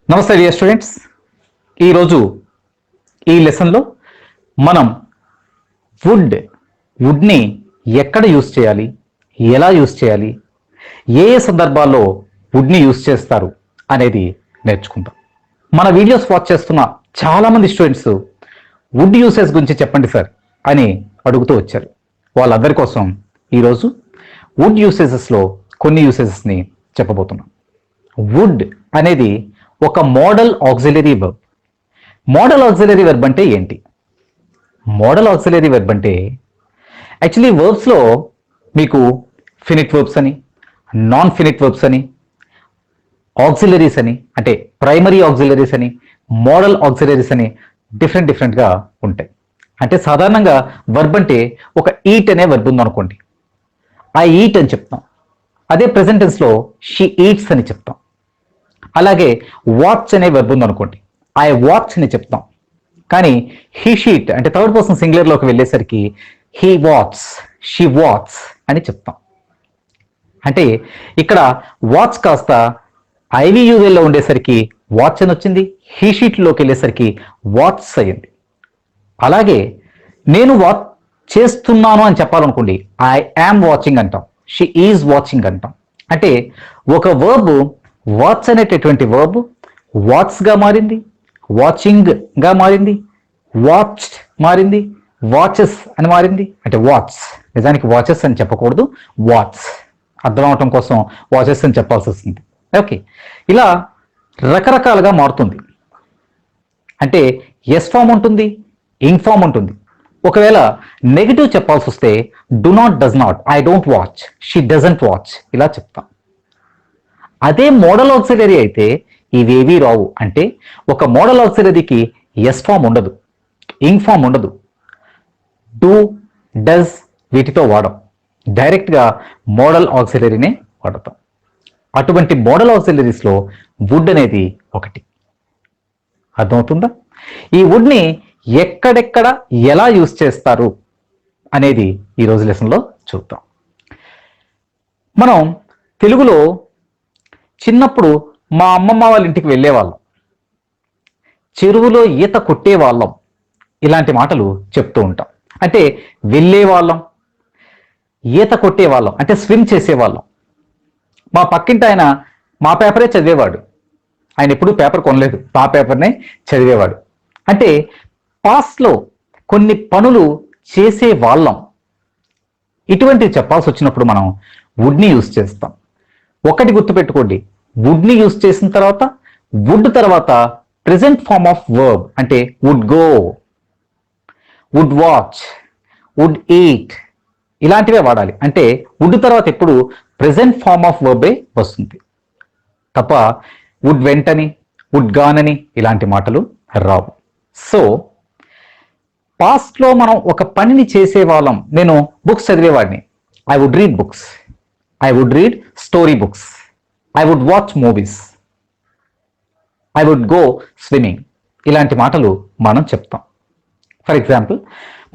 నమస్తే dear students. ఈరోజు ఈ లెసన్లో మనం వుడ్ని ఎక్కడ యూస్ చేయాలి, ఎలా యూస్ చేయాలి, ఏ సందర్భాల్లో వుడ్ని యూస్ చేస్తారు అనేది నేర్చుకుందాం. మన వీడియోస్ వాచ్ చేస్తున్న చాలామంది స్టూడెంట్స్ వుడ్ యూసేజ్ గురించి చెప్పండి సార్ అని అడుగుతూ వచ్చారు. వాళ్ళందరి కోసం ఈరోజు వుడ్ యూసేజెస్లో కొన్ని యూసేజెస్ని చెప్పబోతున్నాం. వుడ్ అనేది ఒక modal auxiliary verb. Modal auxiliary verb అంటే ఏంటి? మోడల్ ఆక్సిలరీ వర్బ్ అంటే యాక్చువల్లీ వర్బ్స్లో మీకు ఫినిట్ వర్బ్స్ అని, నాన్ ఫినిట్ వర్బ్స్ అని, ఆక్సిలరీస్ అని అంటే ప్రైమరీ ఆక్సిలరీస్ అని, మోడల్ ఆక్సిలరీస్ అని డిఫరెంట్గా ఉంటాయి. అంటే సాధారణంగా వర్బ్ అంటే ఒక ఈట్ అనే వర్బ్ ఉందనుకోండి, ఆ ఈట్ అని చెప్తాం. అదే ప్రెజెంట్ టెన్స్లో షీ ఈట్స్ అని చెప్తాం. అలాగే వాచ్ అనే వర్బ్ ఉందనుకోండి, ఐ వాచ్ అని చెప్తాం. కానీ హీ షీట్ అంటే థర్డ్ పర్సన్ సింగులర్లోకి వెళ్ళేసరికి హీ వాట్స్, షీ వాట్స్ అని చెప్తాం. అంటే ఇక్కడ వాచ్ కాస్త ఐవియుఎల్లో ఉండేసరికి వాచ్ అని వచ్చింది, హీ షీట్లోకి వెళ్ళేసరికి వాట్స్ అయ్యింది. అలాగే నేను వాచ్ చేస్తున్నాను అని చెప్పాలనుకోండి, ఐ యామ్ వాచింగ్ అంటాం, షీ ఈజ్ వాచింగ్ అంటాం. అంటే ఒక వర్బ్ వాచ్ అనేటటువంటి వర్బ్ వాట్స్గా మారింది, వాచింగ్గా మారింది, వాచ్డ్ మారింది, వాచెస్ అని మారింది. అంటే వాచ్, నిజానికి వాచెస్ అని చెప్పకూడదు, వాట్స్ అర్థం అవటం కోసం వాచెస్ అని చెప్పాల్సి వస్తుంది. ఓకే, ఇలా రకరకాలుగా మారుతుంది. అంటే ఎస్ ఫామ్ ఉంటుంది, ఇంగ్ ఫామ్ ఉంటుంది. ఒకవేళ నెగిటివ్ చెప్పాల్సి వస్తే do not, does not, I don't watch, she doesn't watch ఇలా చెప్తాం. అదే మోడల్ ఆక్సిలరీ అయితే ఇవేవీ రావు. అంటే ఒక మోడల్ ఆక్సిలరీకి ఎస్ ఫామ్ ఉండదు, ఇంగ్ ఫామ్ ఉండదు, డూ, డస్ వీటితో వాడం, డైరెక్ట్గా మోడల్ ఆక్సిలరీనే వాడతాం. అటువంటి మోడల్ ఆక్సిలరీస్లో వుడ్ అనేది ఒకటి. అర్థమవుతుందా? ఈ వుడ్ని ఎక్కడెక్కడ ఎలా యూస్ చేస్తారు అనేది ఈరోజు లెసన్లో చూద్దాం. మనం తెలుగులో చిన్నప్పుడు మా అమ్మమ్మ వాళ్ళ ఇంటికి వెళ్ళేవాళ్ళం, చెరువులో ఈత కొట్టేవాళ్ళం, ఇలాంటి మాటలు చెప్తూ ఉంటాం. అంటే వెళ్ళేవాళ్ళం, ఈత కొట్టేవాళ్ళం అంటే స్విమ్ చేసేవాళ్ళం. మా పక్కింటి ఆయన మా పేపరే చదివేవాడు. ఆయన ఎప్పుడూ పేపర్ కొనలేదు, మా పేపర్నే చదివేవాడు. అంటే పాస్ట్లో కొన్ని పనులు చేసే వాళ్ళం. ఇటువంటివి చెప్పాల్సి వచ్చినప్పుడు మనం వుడ్ని యూస్ చేస్తాం. ఒకటి గుర్తుపెట్టుకోండి, వుడ్ని యూస్ చేసిన తర్వాత వుడ్ తర్వాత ప్రెజెంట్ ఫార్మ్ ఆఫ్ వర్బ్ అంటే would go, would watch, would eat ఇలాంటివే వాడాలి. అంటే వుడ్ తర్వాత ఎప్పుడు ప్రెజెంట్ ఫార్మ్ ఆఫ్ వర్బే వస్తుంది తప్ప వుడ్ వెంటని, వుడ్ గాన్ అని ఇలాంటి మాటలు రావు. సో పాస్ట్లో మనం ఒక పనిని చేసేవాళ్ళం. నేను బుక్స్ చదివేవాడిని, I would read books, I would read story books, I would watch movies, I would go swimming ఇలాంటి మాటలు మనం చెప్తాం. ఫర్ ఎగ్జాంపుల్,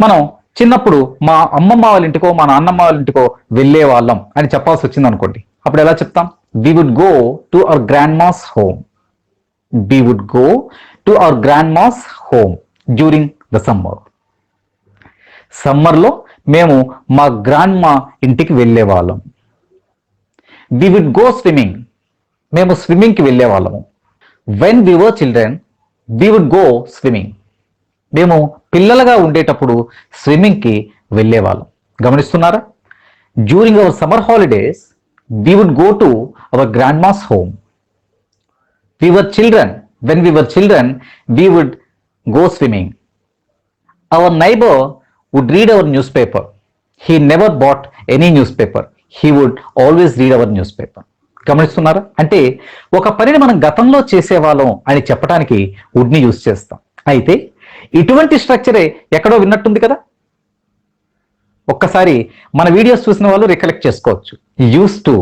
మనం చిన్నప్పుడు మా అమ్మమ్మ వాళ్ళ ఇంటికో మా నాన్నమ్మ వాళ్ళ ఇంటికో వెళ్ళే వాళ్ళం అని చెప్పాల్సి వచ్చింది అనుకోండి, అప్పుడు ఎలా చెప్తాం? We would go to our grandma's home, we would go to our grandma's home during the summer. సమ్మర్లో మేము మా గ్రాండ్ మా ఇంటికి వెళ్ళే వాళ్ళం. వి వుడ్ గో స్విమ్మింగ్, మేము స్విమ్మింగ్కి వెళ్ళే వాళ్ళము. When we were children we would go swimming, మేము పిల్లలుగా ఉండేటప్పుడు స్విమ్మింగ్కి వెళ్ళేవాళ్ళం. గమనిస్తున్నారా? During our summer holidays we would go to our grandma's home. We were children, when we were children we would go swimming. Our neighbour would read our newspaper, he never bought any newspaper, he would always read our newspaper. గమనిస్తున్నారా? అంటే ఒక పనిని మనం గతంలో చేసేవాళ్ళం అని చెప్పడానికి వుడ్ని use చేస్తాం. అయితే ఇటువంటి స్ట్రక్చరే ఎక్కడో విన్నట్టుంది కదా. ఒక్కసారి మన వీడియోస్ చూసిన వాళ్ళు రికలెక్ట్ చేసుకోవచ్చు. Use to,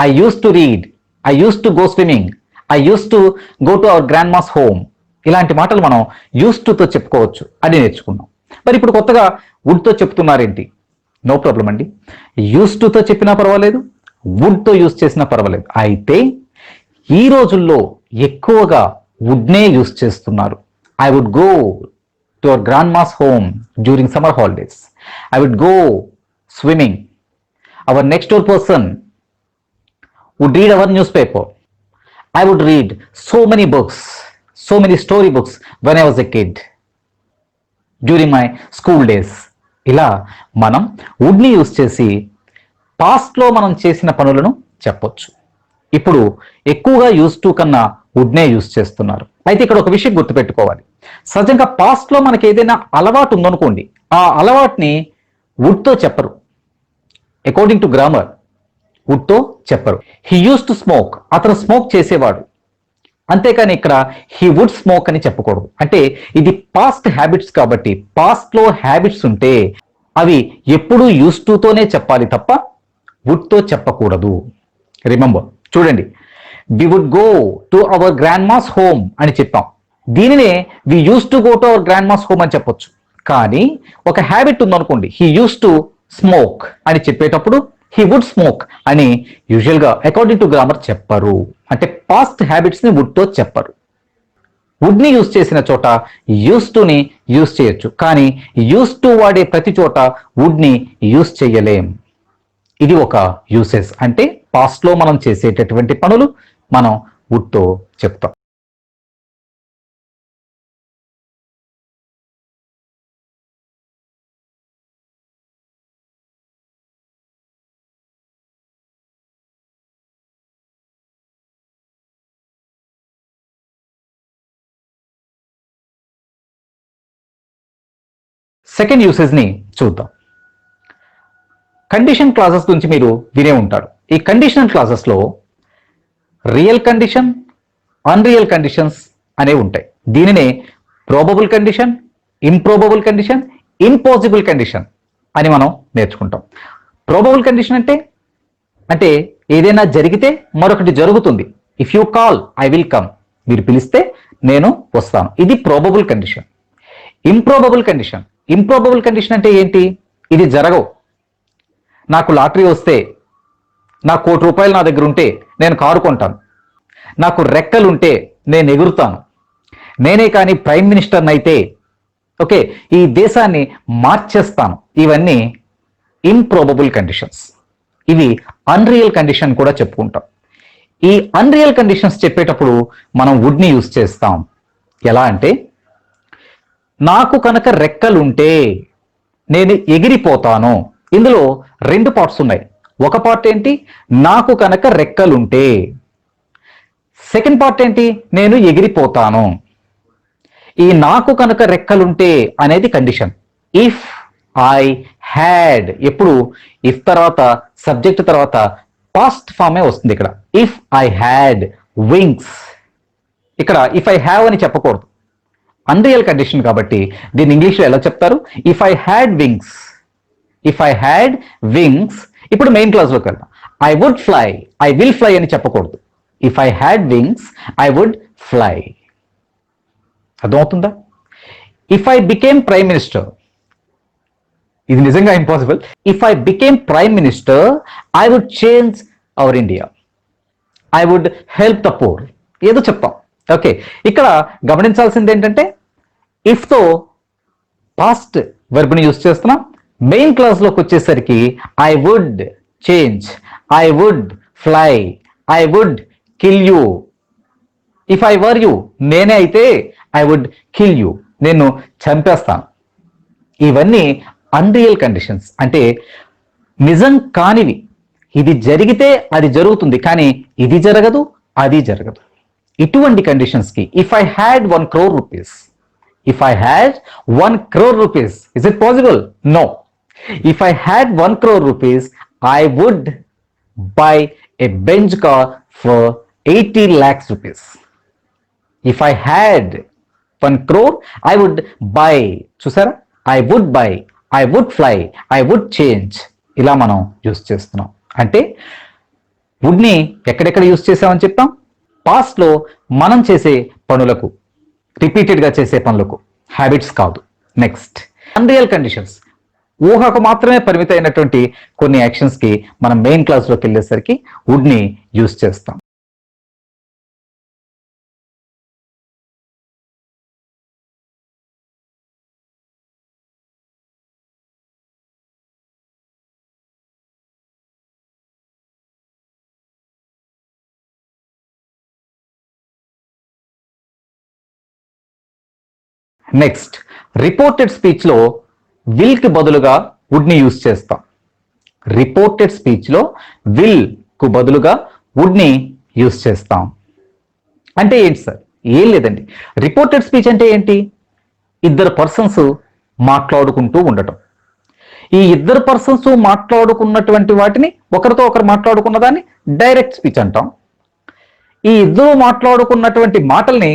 I use to read, I use to go swimming, I use to go to our grandma's home ఇలాంటి మాటలు మనం యూస్ టుతో చెప్పుకోవచ్చు అని నేర్చుకున్నాం. మరి ఇప్పుడు కొత్తగా వుడ్తో చెప్తున్నారేంటి? నో ప్రాబ్లం అండి, యూస్ టుతో చెప్పినా పర్వాలేదు, వుడ్తో యూస్ చేసినా పర్వాలేదు. అయితే ఈ రోజుల్లో ఎక్కువగా వుడ్నే యూస్ చేస్తున్నారు. I would go to our grandma's home during summer holidays. I would go swimming. Our next door person would read our newspaper. I would read so many books, so many story books when I was a kid during my school days. ఇలా మనం వుడ్ని use చేసి పాస్ట్లో మనం చేసిన పనులను చెప్పొచ్చు. ఇప్పుడు ఎక్కువగా యూస్ టు కన్నా వుడ్నే యూస్ చేస్తున్నారు. అయితే ఇక్కడ ఒక విషయం గుర్తుపెట్టుకోవాలి. సహజంగా పాస్ట్లో మనకి ఏదైనా అలవాటు ఉందనుకోండి, ఆ అలవాటుని వుడ్తో చెప్పరు. అకార్డింగ్ టు గ్రామర్ వుడ్తో చెప్పరు. హీ యూస్ టు స్మోక్, అతను స్మోక్ చేసేవాడు. అంతేకాని ఇక్కడ హీ వుడ్ స్మోక్ అని చెప్పకూడదు. అంటే ఇది పాస్ట్ హ్యాబిట్స్ కాబట్టి పాస్ట్లో హ్యాబిట్స్ ఉంటే అవి ఎప్పుడూ యూస్ టుతోనే చెప్పాలి తప్ప వుడ్తో చెప్పకూడదు. రిమెంబర్, చూడండి, we would go to our grandma's home అని చెప్పాం. దీనినే we use to go to our grandma's home అని చెప్పొచ్చు. కానీ ఒక హ్యాబిట్ ఉందనుకోండి, హీ యూస్ టు స్మోక్ అని చెప్పేటప్పుడు హీ వుడ్ స్మోక్ అని యూజువల్గా అకార్డింగ్ టు గ్రామర్ చెప్పరు. అంటే పాస్ట్ హ్యాబిట్స్ని వుడ్తో చెప్పరు. వుడ్ని యూస్ చేసిన చోట యూస్ టుని యూస్ చేయొచ్చు, కానీ యూస్ టు వాడే ప్రతి చోట వుడ్ని యూస్ చేయలేం. ఇది ఒక యూసేజ్. అంటే పాస్ట్లో మనం చేసేటటువంటి పనులు మనం వుడ్తో చెప్తాం. సెకండ్ యూసేజ్ని చూద్దాం. కండిషన్ క్లాజెస్ గురించి మీరు వినే ఉంటారు. ఈ కండిషనల్ క్లాజెస్లో రియల్ కండిషన్, అన్రియల్ కండిషన్స్ అనేవి ఉంటాయి. దీనినే probable condition, improbable condition, impossible condition అని మనం నేర్చుకుంటాం. ప్రోబబుల్ కండిషన్ అంటే ఏదైనా జరిగితే మరొకటి జరుగుతుంది. If you call I will come, మీరు పిలిస్తే నేను వస్తాను. ఇది ప్రోబబుల్ కండిషన్. ఇంప్రోబబుల్ కండిషన్ అంటే ఏంటి? ఇది జరగవు. నాకు లాటరీ వస్తే, నాకు ₹1,00,00,000 నా దగ్గర ఉంటే నేను కారు కొంటాను. నాకు రెక్కలుంటే నేను ఎగురుతాను. నేనే కానీ ప్రైమ్ మినిస్టర్ని అయితే ఓకే ఈ దేశాన్ని మార్చేస్తాను. ఇవన్నీ ఇంప్రోబబుల్ కండిషన్స్. ఇవి అన్రియల్ కండిషన్ కూడా చెప్పుకుంటాం. ఈ అన్రియల్ కండిషన్స్ చెప్పేటప్పుడు మనం వుడ్ని యూస్ చేస్తాం. ఎలా అంటే, నాకు కనుక రెక్కలుంటే నేను ఎగిరిపోతాను. ఇందులో రెండు పార్ట్స్ ఉన్నాయి. ఒక పార్ట్ ఏంటి? నాకు కనుక రెక్కలుంటే. సెకండ్ పార్ట్ ఏంటి? నేను ఎగిరిపోతాను. ఈ నాకు కనుక రెక్కలుంటే అనేది కండిషన్. ఇఫ్ ఐ హ్యాడ్, ఎప్పుడు ఇఫ్ తర్వాత సబ్జెక్ట్ తర్వాత పాస్ట్ ఫామే వస్తుంది. ఇక్కడ ఇఫ్ ఐ హ్యాడ్ వింగ్స్, ఇక్కడ ఇఫ్ ఐ హ్యావ్ అని చెప్పకూడదు. అన్రియల్ కండిషన్ కాబట్టి దీన్ని ఇంగ్లీష్లో ఎలా చెప్తారు? If I had wings. If I had wings. ఇప్పుడు మెయిన్ క్లాస్లోకి వెళ్దాం. I would fly, I will fly అని చెప్పకూడదు. If I had wings I would fly. అర్థమవుతుందా? If I became prime minister, ఇది నిజంగా impossible. If I became prime minister I would change our India. I would help the poor. ఏదో చెప్తాం. Okay, ఇక్కడ గమనించాల్సింది ఏంటంటే ఇఫ్తో పాస్ట్ వర్బ్ని యూస్ చేస్తున్నాం. మెయిన్ క్లాస్లోకి వచ్చేసరికి I would change, I would fly, I would kill you. If I were you, నేనే అయితే ఐ వుడ్ కిల్ యూ, నేను చంపేస్తాను. ఇవన్నీ అన్రియల్ కండిషన్స్. అంటే నిజం కానివి. ఇది జరిగితే అది జరుగుతుంది, కానీ ఇది జరగదు, అది జరగదు. ఇటువంటి కండిషన్స్కి if I had 1 crore rupees, if I had 1 crore rupees, is it possible? No. If I had 1 crore rupees I would buy a Benz car for 80 lakhs rupees. If I had 1 crore I would buy. చూసారా? I would buy, I would fly, I would change. ఇలా మనం use చేస్తున్నాం. అంటే వుడ్ని ఎక్కడెక్కడ use చేసామని చెప్తాం? పాస్ట్లో మనం చేసే పనులకు, రిపీటెడ్గా చేసే పనులకు, హ్యాబిట్స్ కాదు. Next unreal conditions. ఊహకు మాత్రమే పరిమితమైనటువంటి కొన్ని యాక్షన్స్కి మనం మెయిన్ క్లాస్లోకి వెళ్ళేసరికి వుడ్ని యూస్ చేస్తాం. నెక్స్ట్ రిపోర్టెడ్ స్పీచ్లో విల్కి బదులుగా వుడ్ని యూజ్ చేస్తాం. రిపోర్టెడ్ స్పీచ్లో విల్కు బదులుగా వుడ్ని యూజ్ చేస్తాం. అంటే ఏంటి సార్? ఏం లేదండి. రిపోర్టెడ్ స్పీచ్ అంటే ఏంటి? ఇద్దరు పర్సన్స్ మాట్లాడుకుంటూ ఉండటం. ఈ ఇద్దరు పర్సన్స్ మాట్లాడుకున్నటువంటి వాటిని ఒకరితో ఒకరు మాట్లాడుకున్న దాన్ని డైరెక్ట్ స్పీచ్ అంటాం. ఈ ఇద్దరు మాట్లాడుకున్నటువంటి మాటల్ని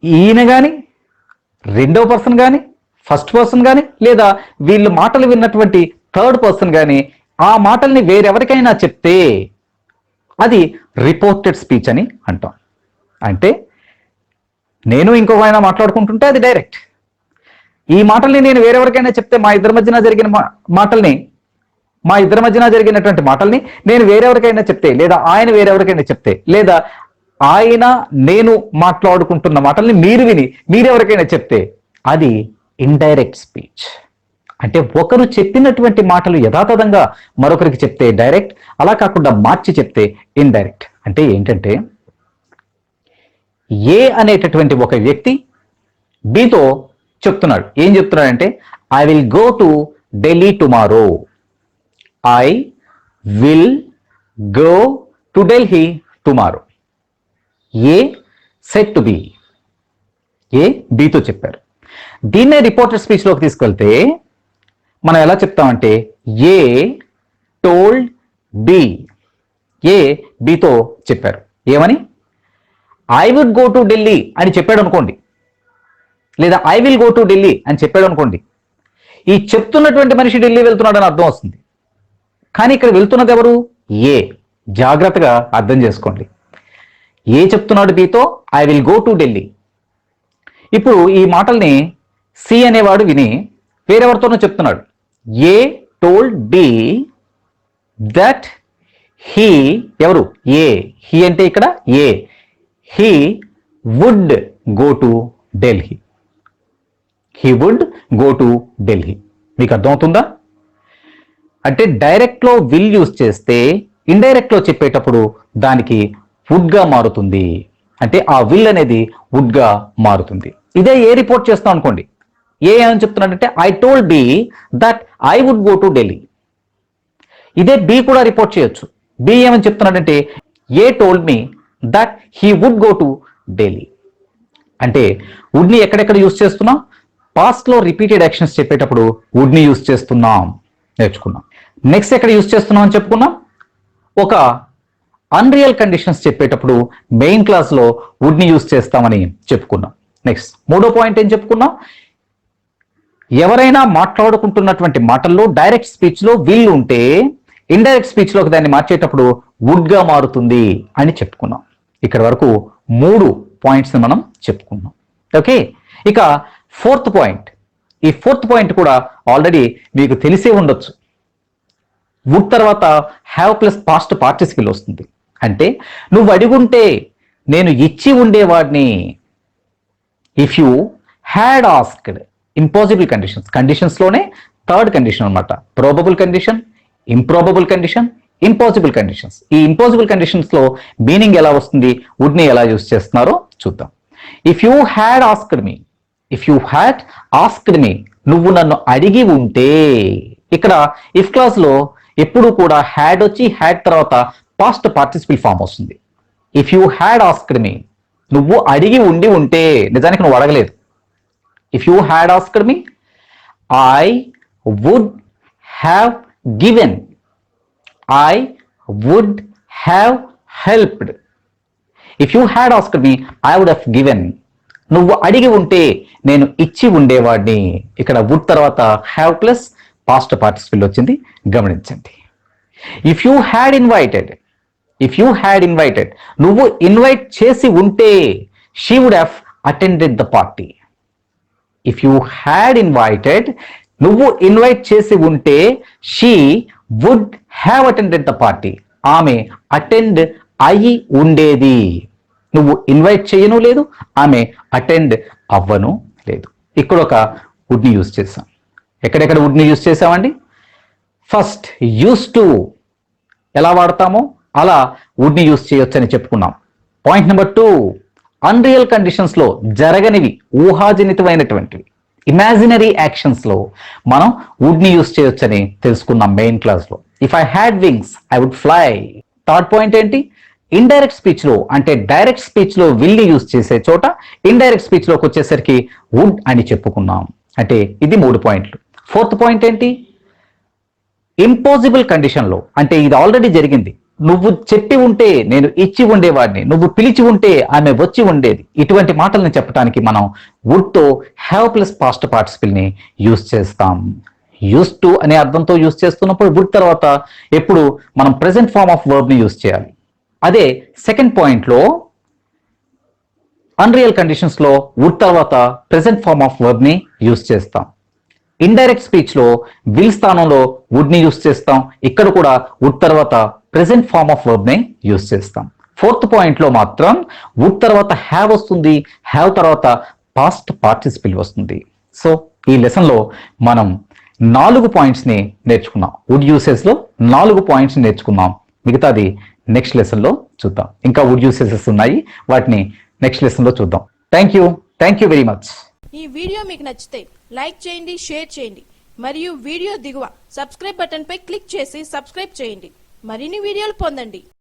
ఈయన కానీ, రెండో పర్సన్ కానీ, ఫస్ట్ పర్సన్ కానీ, లేదా వీళ్ళు మాటలు విన్నటువంటి థర్డ్ పర్సన్ కానీ ఆ మాటల్ని వేరెవరికైనా చెప్తే అది రిపోర్టెడ్ స్పీచ్ అని అంటాం. అంటే నేను ఇంకొక ఆయన మాట్లాడుకుంటుంటే అది డైరెక్ట్. ఈ మాటల్ని నేను వేరెవరికైనా చెప్తే మా ఇద్దరి మధ్యన జరిగినటువంటి మాటల్ని నేను వేరెవరికైనా చెప్తే, లేదా ఆయన వేరెవరికైనా చెప్తే, లేదా ఆయన నేను మాట్లాడుకుంటున్న మాటల్ని మీరు విని మీరెవరికైనా చెప్తే అది ఇండైరెక్ట్ స్పీచ్. అంటే ఒకరు చెప్పినటువంటి మాటలు యథాతథంగా మరొకరికి చెప్తే డైరెక్ట్, అలా కాకుండా మార్చి చెప్తే ఇండైరెక్ట్. అంటే ఏంటంటే ఏ అనేటటువంటి ఒక వ్యక్తి బితో చెప్తున్నాడు. ఏం చెప్తున్నాడంటే I will go to Delhi tomorrow. I will go to Delhi tomorrow. A said to B. A బితో చెప్పారు. దీన్నే రిపోర్టెడ్ స్పీచ్లోకి తీసుకెళ్తే మనం ఎలా చెప్తామంటే ఏ టోల్డ్ బి. ఏ బితో చెప్పారు. ఏమని? I would go to Delhi అని చెప్పాడు అనుకోండి, లేదా I will go to Delhi అని చెప్పాడు అనుకోండి. ఈ చెప్తున్నటువంటి మనిషి ఢిల్లీ వెళ్తున్నాడని అర్థం వస్తుంది. కానీ ఇక్కడ వెళ్తున్నది ఎవరు? ఏ. జాగ్రత్తగా అర్థం చేసుకోండి. ఏ చెప్తున్నాడు బితో I will go to Delhi. ఇప్పుడు ఈ మాటల్ని సి అనేవాడు విని వేరెవరితోనో చెప్తున్నాడు. A told B that he. ఎవరు? ఏ. హీ అంటే ఇక్కడ A. He would go to Delhi. He would go to Delhi. మీకు అర్థమవుతుందా? అంటే డైరెక్ట్లో విల్ యూజ్ చేస్తే ఇండైరెక్ట్లో చెప్పేటప్పుడు దానికి వుడ్గా మారుతుంది. అంటే ఆ విల్ అనేది వుడ్గా మారుతుంది. ఇదే ఏ రిపోర్ట్ చేస్తాం అనుకోండి. ఏ అని చెప్తున్నాడంటే I told B that I would go to Delhi. ఇదే బి కూడా రిపోర్ట్ చేయొచ్చు. బి ఏమని చెప్తున్నాడంటే A told me that he would go to Delhi. అంటే వుడ్ని ఎక్కడెక్కడ యూజ్ చేస్తున్నాం? పాస్ట్లో రిపీటెడ్ యాక్షన్స్ చెప్పేటప్పుడు వుడ్ని యూజ్ చేస్తున్నాం, నేర్చుకున్నాం. నెక్స్ట్ ఎక్కడ యూజ్ చేస్తున్నాం అని చెప్పుకున్నాం. ఒక అన్రియల్ కండిషన్స్ చెప్పేటప్పుడు మెయిన్ క్లాస్లో వుడ్ని యూజ్ చేస్తామని చెప్పుకున్నాం. నెక్స్ట్ మూడో పాయింట్ ఏం చెప్పుకున్నాం? ఎవరైనా మాట్లాడుకుంటున్నటువంటి మాటల్లో డైరెక్ట్ స్పీచ్లో విల్ ఉంటే ఇండైరెక్ట్ స్పీచ్లోకి దాన్ని మార్చేటప్పుడు వుడ్గా మారుతుంది అని చెప్పుకున్నాం. ఇక్కడ వరకు 3 పాయింట్స్ని మనం చెప్పుకున్నాం. ఓకే, ఇక ఫోర్త్ పాయింట్. ఈ ఫోర్త్ పాయింట్ కూడా ఆల్రెడీ మీకు తెలిసే ఉండొచ్చు. వుడ్ తర్వాత హ్యావ్ ప్లస్ పాస్ట్ పార్టిసిపిల్ వస్తుంది. అంటే నువ్వు అడిగుంటే నేను ఇచ్చి ఉండేవాడిని. If you had asked. Impossible కండిషన్స్లోనే థర్డ్ కండిషన్ అనమాట. Probable condition, improbable condition, impossible conditions. ఈ ఇంపాసిబుల్ కండిషన్స్లో మీనింగ్ ఎలా వస్తుంది, వుడ్ని ఎలా యూజ్ చేస్తున్నారో చూద్దాం. If you had asked me. If you had asked me, నువ్వు నన్ను అడిగి ఉంటే. ఇక్కడ ఇఫ్ క్లాస్లో ఎప్పుడు కూడా హ్యాడ్ వచ్చి హ్యాడ్ తర్వాత పాస్ట్ పార్టిసిపిల్ ఫామ్ వస్తుంది. If you had asked me, నువ్వు అడిగి ఉంటే, నిజానికి నువ్వు అడగలేదు. If you had asked me I would have given. I would have helped. If you had asked me I would have given. నువ్వు అడిగి ఉంటే నేను ఇచ్చి ఉండేవాడిని. ఇక్కడ వుడ్ తర్వాత హ్యావ్ ప్లస్ పాస్ట్ పార్టిసిపిల్ వచ్చింది, గమనించండి. If you had invited. If you had invited, నువ్వు ఇన్వైట్ చేసి ఉంటే she would have attended the party. If you had invited, నువ్వు ఇన్వైట్ చేసి ఉంటే she would have attended the party. ఆమె అటెండ్ అయ్యి ఉండేది. నువ్వు ఇన్వైట్ చేయను లేదు, ఆమె అటెండ్ అవ్వను లేదు. ఇక్కడ ఒక వుడ్ని యూజ్ చేసాం. ఎక్కడెక్కడ వుడ్ని యూజ్ చేసామండి? ఫస్ట్ యూస్ టు ఎలా వాడతామో అలా వుడ్ని యూజ్ చేయొచ్చు అని చెప్పుకున్నాం. పాయింట్ నెంబర్ 2 అన్రియల్ కండిషన్స్లో జరగనివి, ఊహాజనితమైనటువంటివి, ఇమాజినరీ యాక్షన్స్లో మనం వుడ్ని యూస్ చేయొచ్చని తెలుసుకున్నాం మెయిన్ క్లాస్లో. If I had wings I would fly. Third point ఏంటి? ఇండైరెక్ట్ స్పీచ్లో అంటే డైరెక్ట్ స్పీచ్లో విల్ని యూస్ చేసే చోట ఇండైరెక్ట్ స్పీచ్లోకి వచ్చేసరికి వుడ్ అని చెప్పుకున్నాం. అంటే ఇది 3 పాయింట్లు. ఫోర్త్ పాయింట్ ఏంటి? ఇంపాసిబుల్ కండిషన్లో అంటే ఇది ఆల్రెడీ జరిగింది, నువ్వు చెప్పి ఉంటే నేను ఇచ్చి ఉండేవాడిని, నువ్వు పిలిచి ఉంటే ఆమె వచ్చి ఉండేది, ఇటువంటి మాటల్ని చెప్పడానికి మనం వుడ్ తో హ్యావ్ ప్లస్ పాస్ట్ పార్టిసిపుల్ ని యూస్ చేస్తాం. యూస్ టు అనే అర్థంతో యూస్ చేస్తున్నప్పుడు వుడ్ తర్వాత ఎప్పుడు మనం ప్రెసెంట్ ఫార్మ్ ఆఫ్ వర్బ్ ని యూస్ చేయాలి. అదే సెకండ్ పాయింట్ లో అన్రియల్ కండిషన్స్ లో వుడ్ తర్వాత ప్రెసెంట్ ఫార్మ్ ఆఫ్ వర్బ్ ని యూస్ చేస్తాం. ఇండైరెక్ట్ స్పీచ్ లో విల్ స్థానంలో వుడ్ ని యూస్ చేస్తాం. ఇక్కడ కూడా వుడ్ తర్వాత ప్రెసెంట్ ఫార్మ్ ఆఫ్ వర్బ్ ని యూస్ చేస్తాం. ఫోర్త్ పాయింట్ లో మాత్రం వుడ్ తర్వాత హ్యావ్ వస్తుంది, హ్యావ్ తర్వాత పాస్ట్ పార్టిసిపిల్ వస్తుంది. సో ఈ లెసన్ లో మనం 4 పాయింట్స్ ని నేర్చుకున్నాం. వుడ్ యూసేజ్ లో 4 పాయింట్స్ నేర్చుకున్నాం. మిగతాది నెక్స్ట్ లెసన్ లో చూద్దాం. ఇంకా వుడ్ యూసేజెస్ ఉన్నాయి, వాటిని నెక్స్ట్ లెసన్ లో చూద్దాం. Thank you very much. ఈ వీడియో మీకు నచ్చితే లైక్ చేయండి, షేర్ చేయండి మరియు వీడియో దిగువ సబ్స్క్రైబ్ బటన్ పై క్లిక్ చేసి సబ్స్క్రైబ్ చేయండి. మరిన్ని వీడియోలు పొందండి.